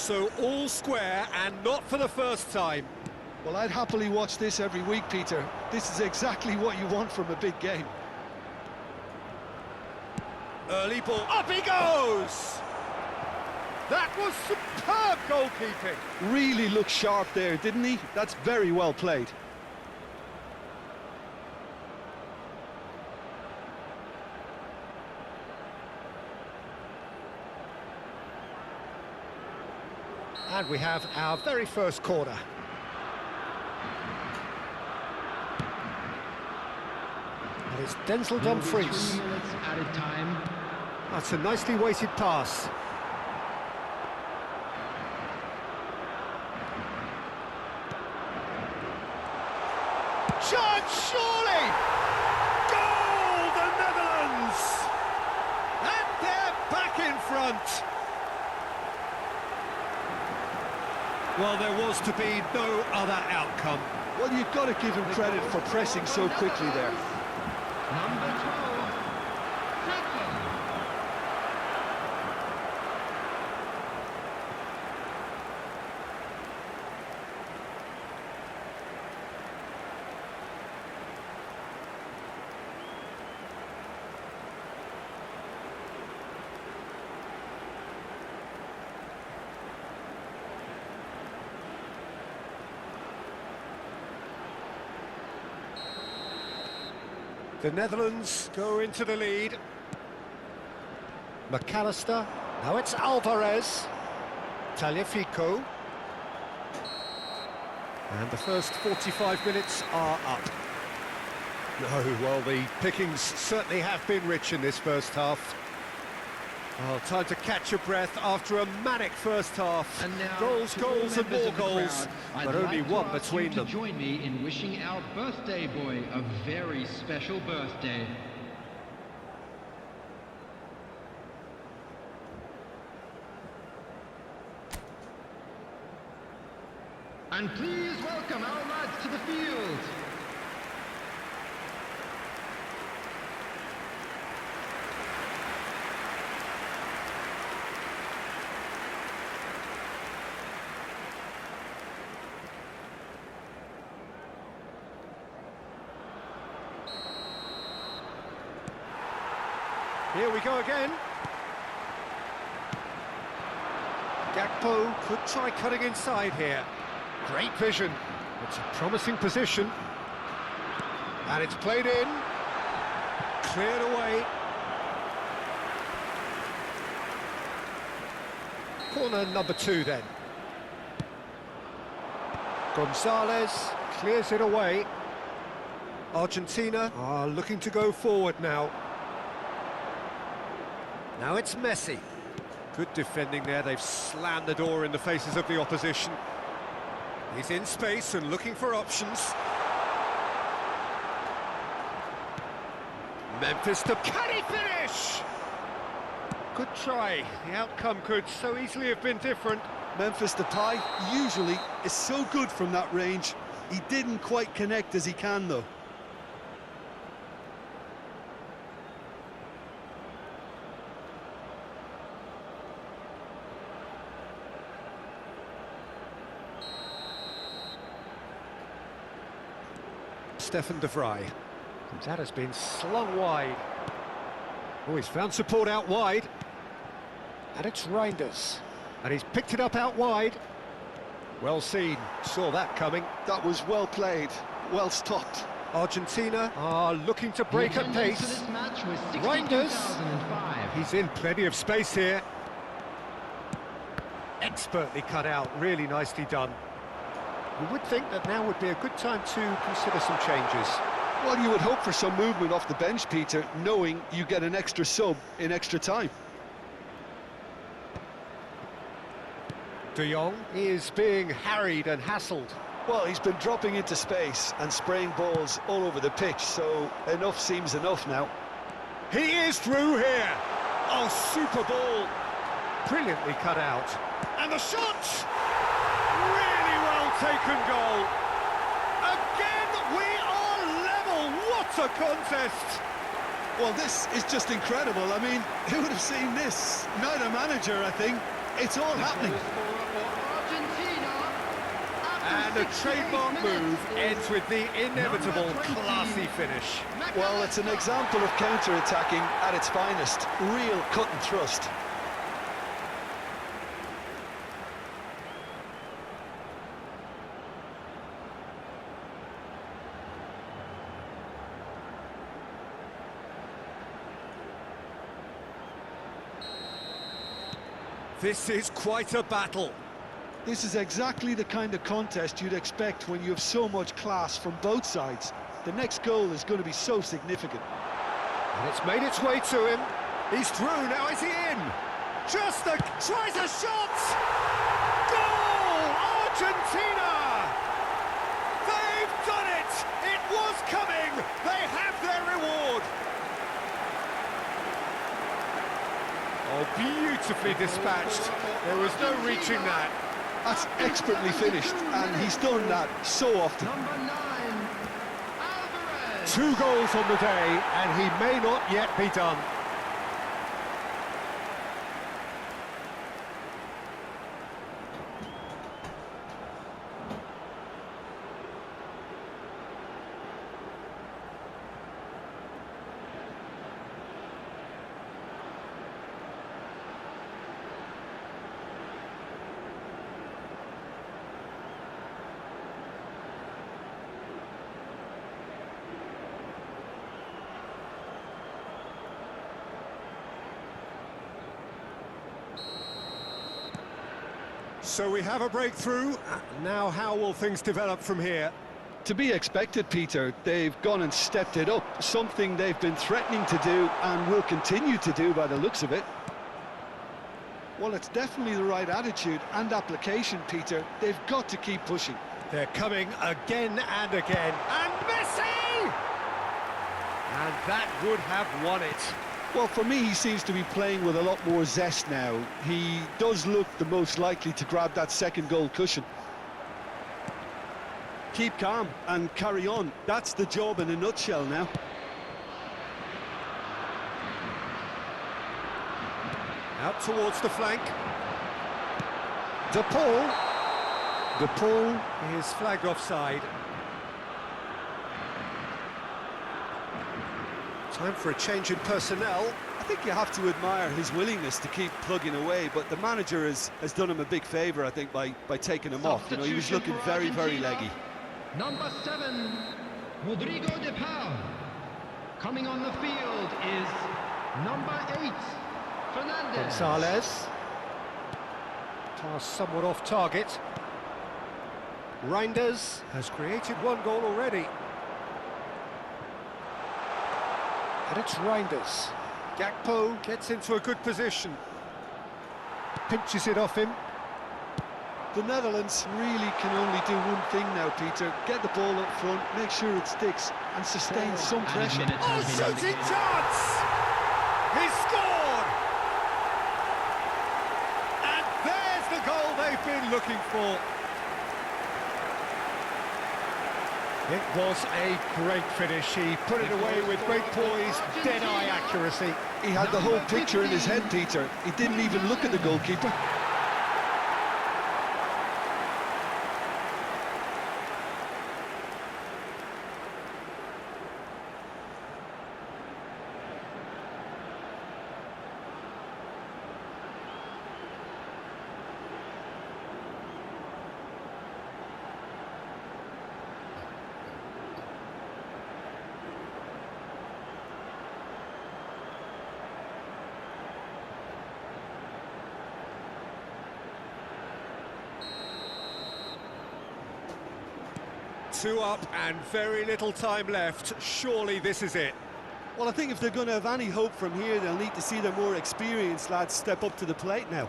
So all square and not for the first time. Well, I'd happily watch this every week, Peter. This is exactly what you want from a big game. Early ball, up he goes! That was superb goalkeeping. Really looked sharp there, didn't he? That's very well played. And we have our very first corner. And it's Denzel Dumfries. 2 minutes added time. That's a nicely weighted pass. Chance, surely! Goal, the Netherlands! And they're back in front. Well, there was to be no other outcome. Well, you've got to give him credit for pressing so quickly there. Number 12, Franklin. The Netherlands go into the lead. McAllister. Now it's Alvarez. Tagliafico. And the first 45 minutes are up. No, well, the pickings certainly have been rich in this first half. Oh, time to catch your breath after a manic first half. And now, Goals, to all goals and members more of the goals, crowd, but I'd only like to one ask between you them. to join me in wishing our birthday boy a very special birthday. And please welcome our lads to the field. Here we go again. Gakpo could try cutting inside here. Great vision. It's a promising position. And it's played in. Cleared away. Corner number 2 then. Gonzalez clears it away. Argentina are looking to go forward now. Now it's Messi. Good defending there, they've slammed the door in the faces of the opposition. He's in space and looking for options. Memphis to... Can he finish? Good try. The outcome could so easily have been different. Memphis Depay usually is so good from that range. He didn't quite connect as he can, though. Stefan de Vrij. That has been slung wide. Oh, he's found support out wide. And it's Reinders. And he's picked it up out wide. Well seen. Saw that coming. That was well played, well stopped. Argentina are looking to break at pace. This match was Reinders. 62,005. He's in plenty of space here. Expertly cut out. Really nicely done. You would think that now would be a good time to consider some changes. Well, you would hope for some movement off the bench, Peter, knowing you get an extra sub in extra time. De Jong is being harried and hassled. Well, he's been dropping into space and spraying balls all over the pitch, so enough seems enough now. He is through here. Oh, super ball. Brilliantly cut out. And the shot! Really well taken goal. Again, we are level. What a contest. Well, this is just incredible. I mean, who would have seen this? Not a manager, I think. It's all happening. Argentina. And the trademark move ends with the inevitable classy finish. Well, it's an example of counter-attacking at its finest. Real cut and thrust. This is quite a battle. This is exactly the kind of contest you'd expect when you have so much class from both sides. The next goal is going to be so significant. And it's made its way to him. He's through, now is he in? Tries a shot! Goal! Argentina! They've done it! It was coming! They have their reward! Oh, beautifully dispatched. There was no reaching that. That's expertly finished, and he's done that so often. Number 9, Alvarez. 2 goals on the day, and he may not yet be done. So we have a breakthrough. Now how will things develop from here? To be expected, Peter. They've gone and stepped it up, something they've been threatening to do and will continue to do by the looks of it. Well, it's definitely the right attitude and application, Peter. They've got to keep pushing. They're coming again and again. And Messi! And that would have won it. Well, for me, he seems to be playing with a lot more zest now. He does look the most likely to grab that second goal cushion. Keep calm and carry on. That's the job in a nutshell now. Out towards the flank. De Paul. De Paul is flagged offside. Time for a change in personnel. I think you have to admire his willingness to keep plugging away, but the manager has done him a big favour, I think, by taking him off. You know, he was looking very, very leggy. Number 7, Rodrigo de Paul. Coming on the field is number 8, Fernandez. Gonzalez. Pass somewhat off target. Reinders has created 1 goal already. And it's Reinders. Gakpo gets into a good position. Pinches it off him. The Netherlands really can only do one thing now, Peter. Get the ball up front, make sure it sticks, and sustain some pressure. Oh, shooting chance! He scored! And there's the goal they've been looking for. It was a great finish. He put it away with great poise, dead-eye accuracy. He had the whole picture in his head, Peter. He didn't even look at the goalkeeper. Two up and very little time left. Surely this is it. Well, I think if they're going to have any hope from here, they'll need to see their more experienced lads step up to the plate now.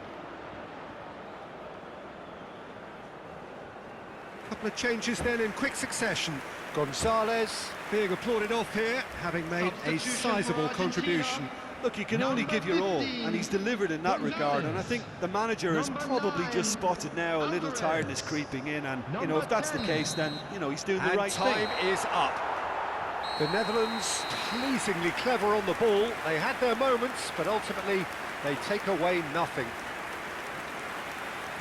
Couple of changes then in quick succession. Gonzalez being applauded off here, having made a sizable contribution. Look, you can only give your all, and he's delivered in that regard, and I think the manager has probably just spotted now a little tiredness creeping in, and, you know, if that's the case, then, you know, he's doing the right thing. And time is up. The Netherlands pleasingly clever on the ball. They had their moments, but ultimately they take away nothing.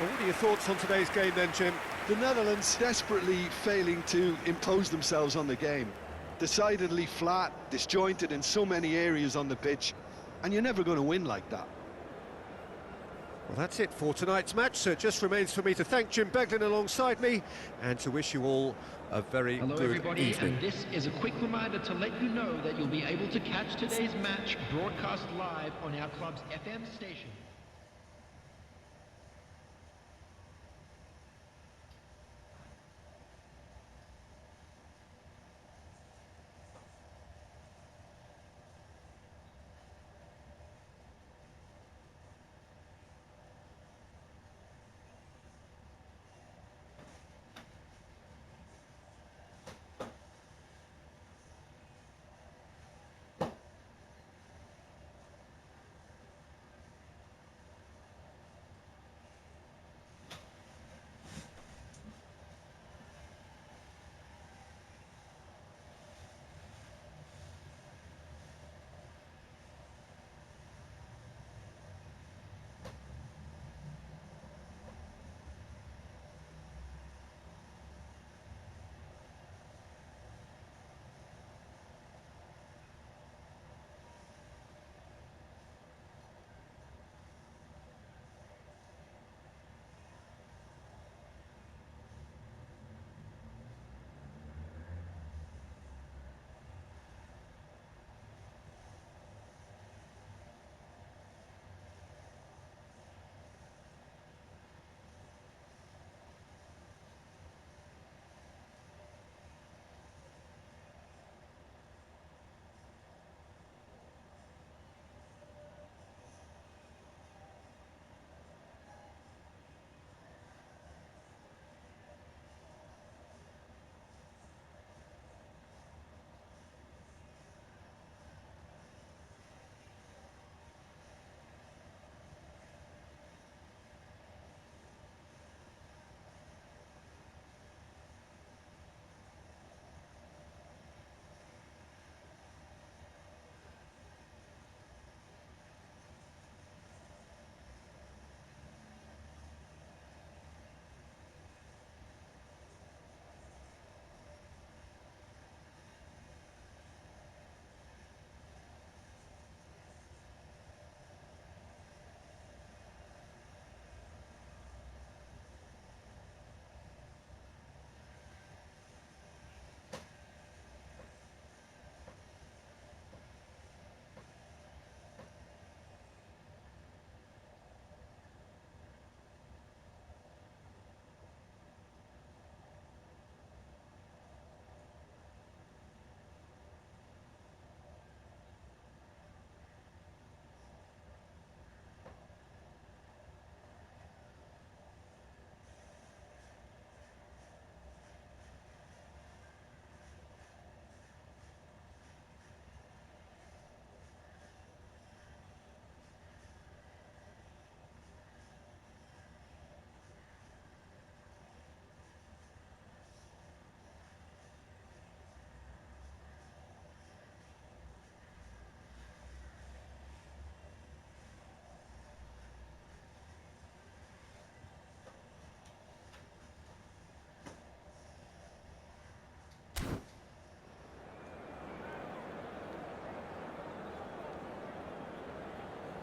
Well, what are your thoughts on today's game then, Jim? The Netherlands desperately failing to impose themselves on the game. Decidedly flat, disjointed in so many areas on the pitch, and you're never going to win like that. Well, that's it for tonight's match, so it just remains for me to thank Jim Beglin alongside me and to wish you all a very Hello good everybody, evening. and this is a quick reminder to let you know that you'll be able to catch today's match broadcast live on our club's FM station.